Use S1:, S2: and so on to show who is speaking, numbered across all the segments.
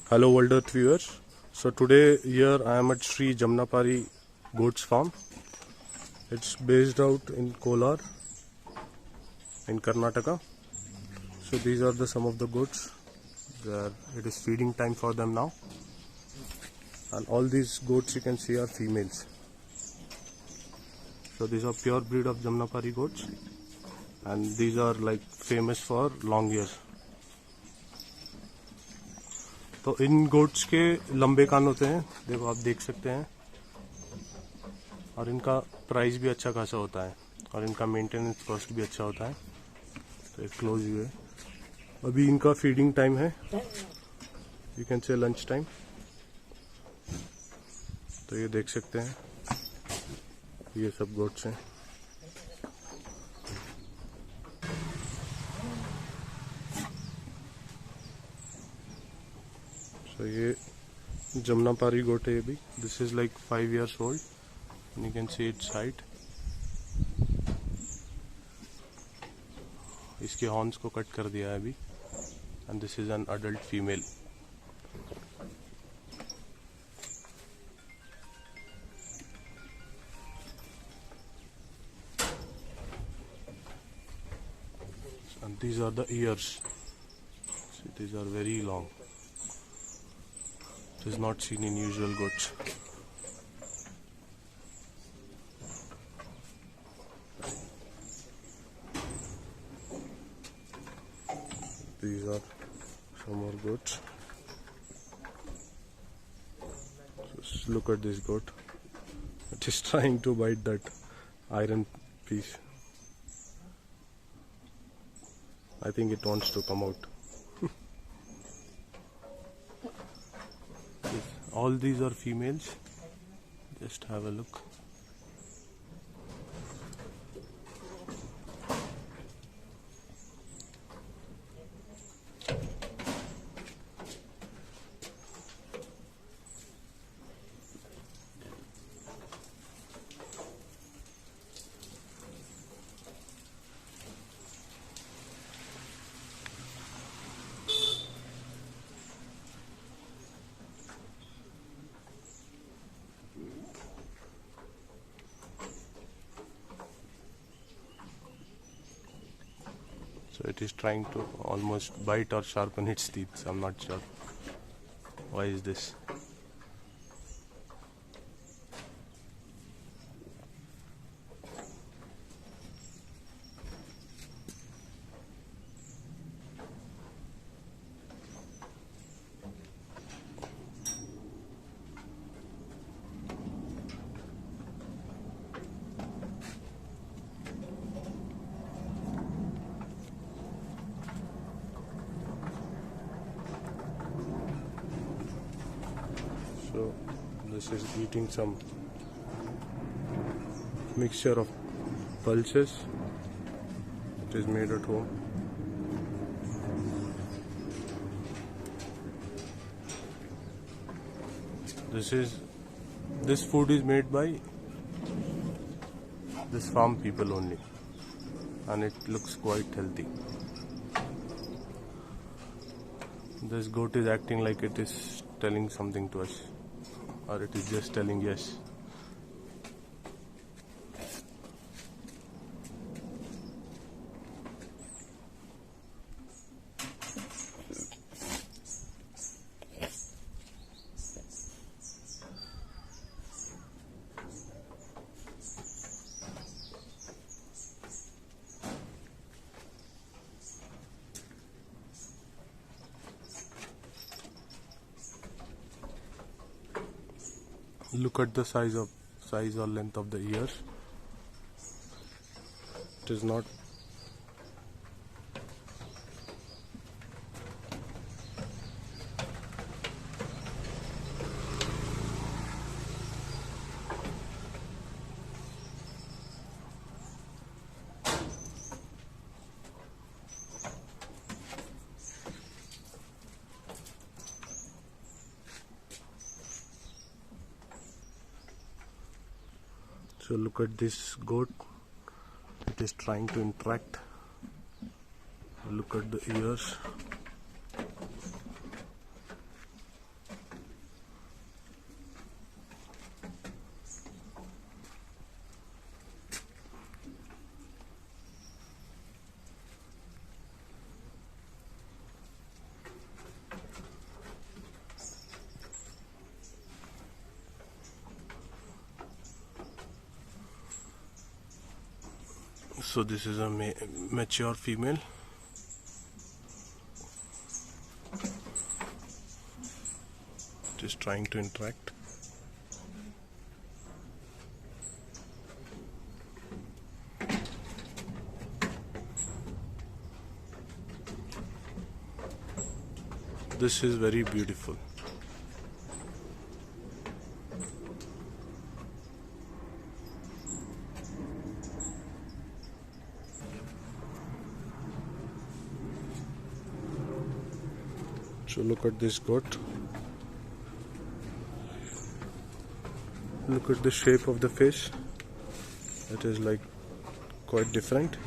S1: Hello World Earth viewers. So today here I am at Sri Jamnapari goats farm. It's based out in Kolar in Karnataka. So these are some of the goats. It is feeding time for them now. And all these goats you can see are females. So these are pure breed of Jamnapari goats. And these are like famous for long years. तो इन goats के लंबे कान होते हैं, देखो आप देख सकते हैं, और इनका प्राइस भी अच्छा खासा होता है और इनका मेंटेनेंस कॉस्ट भी अच्छा होता है. तो एक क्लोज व्यू है. अभी इनका फीडिंग टाइम है, you can say lunch time. तो ये देख सकते हैं, ये सब गोट्स हैं. So ये जमनापारी गोट है. अभी this is like 5 years old and you can see its height. इसके हॉर्न्स को कट कर दिया है अभी. and this is an adult female. and these are the ears. See, these are very long. It is not seen in usual goats. These are some more goats. Just look at this goat. It is trying to bite that iron piece. I think it wants to come out. All these are females. Just have a look. So it is trying to almost bite or sharpen its teeth. I'm not sure. Why is this? So this is eating some mixture of pulses. It is made at home. This food is made by this farm people only, and it looks quite healthy. This goat is acting like it is telling something to us, or it is just telling yes. Look at the size or length of the ears. It is not. So look at this goat. It is trying to interact. Look at the ears. So this is a mature female. Just trying to interact. This is very beautiful. So look at this goat. Look at the shape of the face. It is like quite different.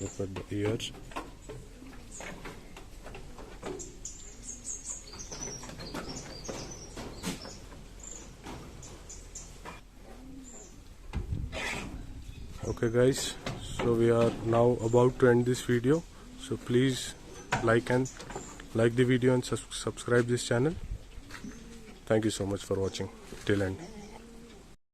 S1: Look at the ears. Okay guys, so we are now about to end this video. So please like the video and subscribe this channel. Thank you so much for watching till end.